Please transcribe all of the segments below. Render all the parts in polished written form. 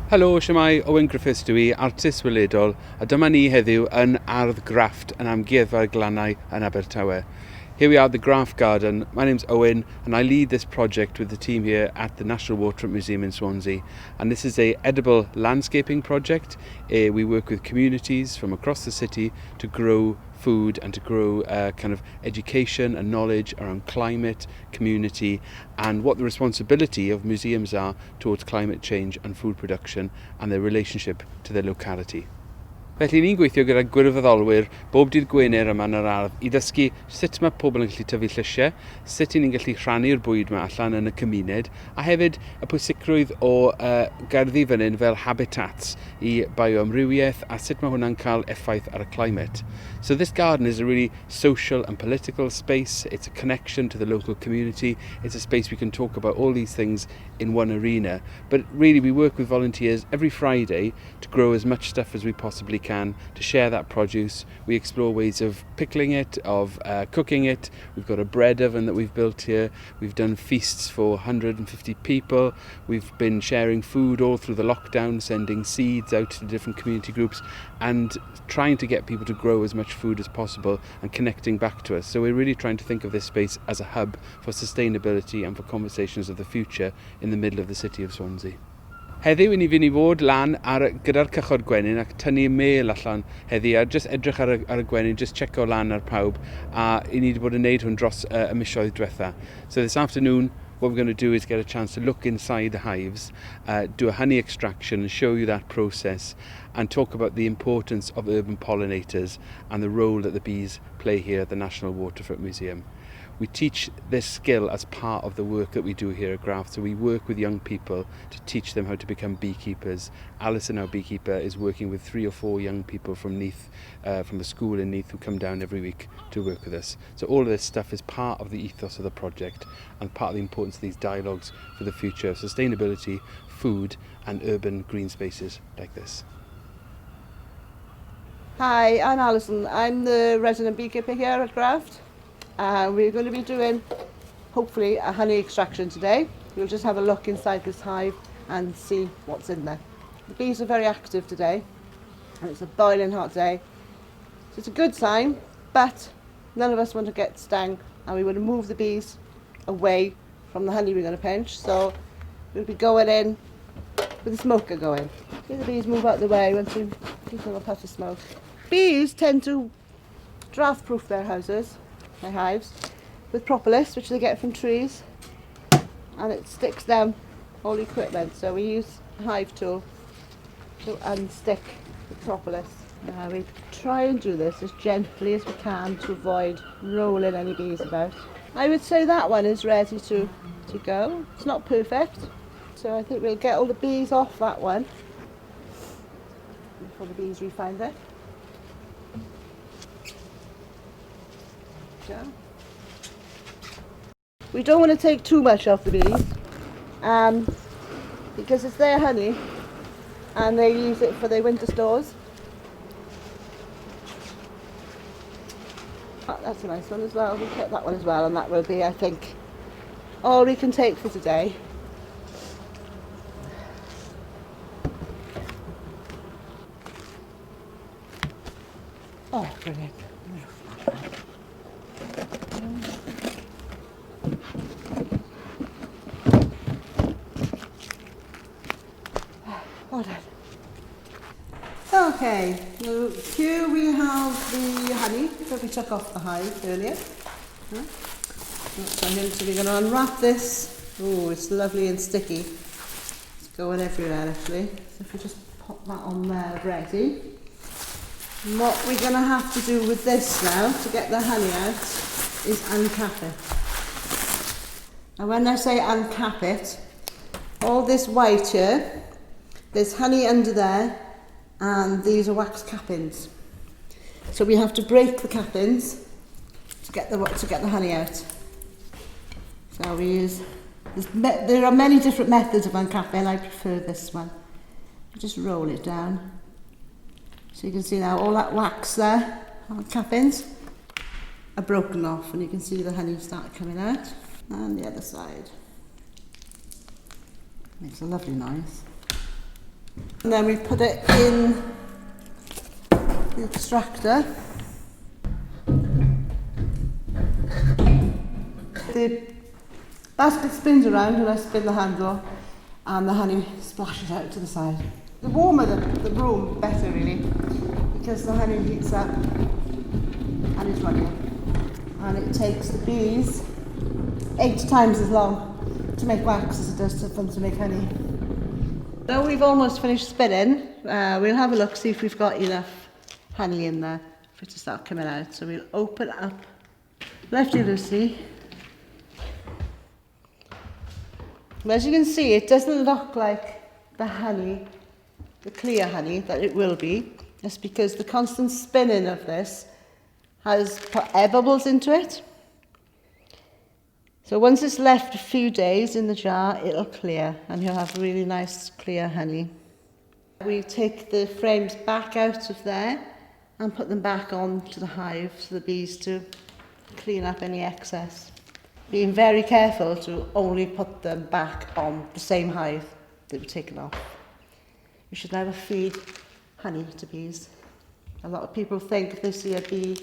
Helo, siamai, Owen Griffiths dwi, artist weledol, a dyma ni heddiw yn ardd GRAFT yn amgueddfa'r Glannau yn Abertawe. Here we are at the GRAFT Garden. My name's Owen and I lead this project with the team here at the National Waterfront Museum in Swansea. And this is a edible landscaping project. We work with communities from across the city to grow food and to grow kind of education and knowledge around climate, community, and what the responsibility of museums are towards climate change and food production and their relationship to their locality. Felly ni'n gweithio gyda gwirfoddolwyr bob dydd Gwener yma yn yr ardd i ddysgu sut mae pobl yn gallu tyfu llysiau, sut ni'n gallu rhannu'r bwyd yma allan yn y cymuned, a hefyd y pwysigrwydd o gerddi fan hyn fel habitats i bioamrywiaeth a sut mae hwnna'n cael effaith ar y climate. So this garden is a really social and political space. It's a connection to the local community. It's a space we can talk about all these things in one arena. But really we work with volunteers every Friday to grow as much stuff as we possibly can, to share that produce. We explore ways of pickling it, of cooking it. We've got a bread oven that we've built here. We've done feasts for 150 people. We've been sharing food all through the lockdown, sending seeds out to different community groups and trying to get people to grow as much food as possible and connecting back to us. So we're really trying to think of this space as a hub for sustainability and for conversations of the future in the middle of the city of Swansea. Heddiw i ni fynd i fod lan gyda'r cychod gwenyn ac tynnu mêl allan heddi a just edrych ar y gwenyn, just checo lan ar pawb a i ni wedi bod yn neud hwn dros y misoedd diwetha. So this afternoon what we're going to do is get a chance to look inside the hives, do a honey extraction and show you that process and talk about the importance of urban pollinators and the role that the bees play here at the National Waterfront Museum. We teach this skill as part of the work that we do here at GRAFT. So we work with young people to teach them how to become beekeepers. Alison, our beekeeper, is working with 3 or 4 young people from Neath, from a school in Neath, who come down every week to work with us. So all of this stuff is part of the ethos of the project and part of the importance of these dialogues for the future of sustainability, food and urban green spaces like this. Hi, I'm Alison. I'm the resident beekeeper here at GRAFT. We're going to be doing, hopefully, a honey extraction today. We'll just have a look inside this hive and see what's in there. The bees are very active today, and it's a boiling hot day. So it's a good sign, but none of us want to get stung, and we want to move the bees away from the honey we're going to pinch. So we'll be going in with the smoker going. See the bees move out of the way once we give them a puff of smoke. Bees tend to draft-proof their houses, their hives, with propolis, which they get from trees, and it sticks down all equipment. So we use a hive tool to unstick the propolis. Now we try and do this as gently as we can to avoid rolling any bees about. I would say that one is ready to go. It's not perfect, so I think we'll get all the bees off that one before the bees re-find it. We don't want to take too much off the bees because it's their honey and they use it for their winter stores. Oh, that's a nice one as well. We'll get that one as well, and that will be, I think, all we can take for today. Oh, brilliant. Well done. Okay, so here we have the honey that we took off the hive earlier. So we're going to unwrap this. Oh, it's lovely and sticky. It's going everywhere actually. So if we just pop that on there ready. And what we're going to have to do with this now to get the honey out is uncap it. And when I say uncap it, all this white here, there's honey under there, and these are wax cappings. So we have to break the cappings to get the honey out. So we use, there are many different methods of uncapping. I prefer this one. You just roll it down. So you can see now all that wax there, all the cappings, are broken off, and you can see the honey start coming out. And the other side. Makes a lovely noise. And then we put it in the extractor. The basket spins around and I spin the handle and the honey splashes out to the side. The warmer the room, better really, because the honey heats up and it's running. And it takes the bees 8 times as long to make wax as it does for them to make honey. Now we've almost finished spinning, we'll have a look, see if we've got enough honey in there for it to start coming out. So we'll open up lefty loosely. As you can see, it doesn't look like the honey, the clear honey that it will be. That's because the constant spinning of this has put air bubbles into it. So once it's left a few days in the jar, it'll clear and you'll have really nice clear honey. We take the frames back out of there and put them back onto the hive for the bees to clean up any excess. Being very careful to only put them back on the same hive that were taken off. You should never feed honey to bees. A lot of people think if they see a bee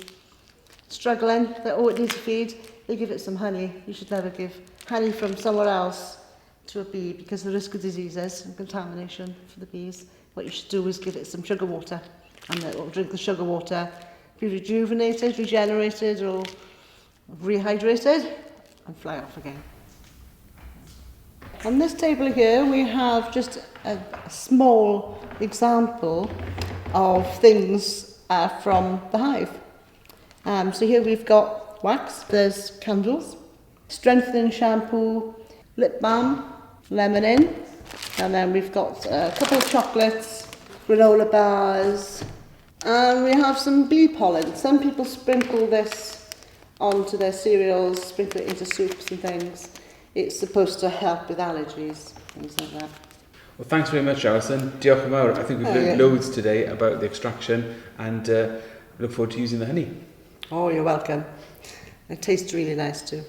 struggling, that it needs a feed, they give it some honey. You should never give honey from somewhere else to a bee because of the risk of diseases and contamination for the bees. What you should do is give it some sugar water and it will drink the sugar water, be rejuvenated, regenerated or rehydrated and fly off again. On this table here we have just a small example of things from the hive. So here we've got wax, there's candles, strengthening shampoo, lip balm, lemonin, and then we've got a couple of chocolates, granola bars, and we have some bee pollen. Some people sprinkle this onto their cereals, sprinkle it into soups and things. It's supposed to help with allergies, things like that. Well, thanks very much, Alison. Diolch yn fawr. I think we've learned loads today about the extraction and look forward to using the honey. Oh, you're welcome. It tastes really nice too.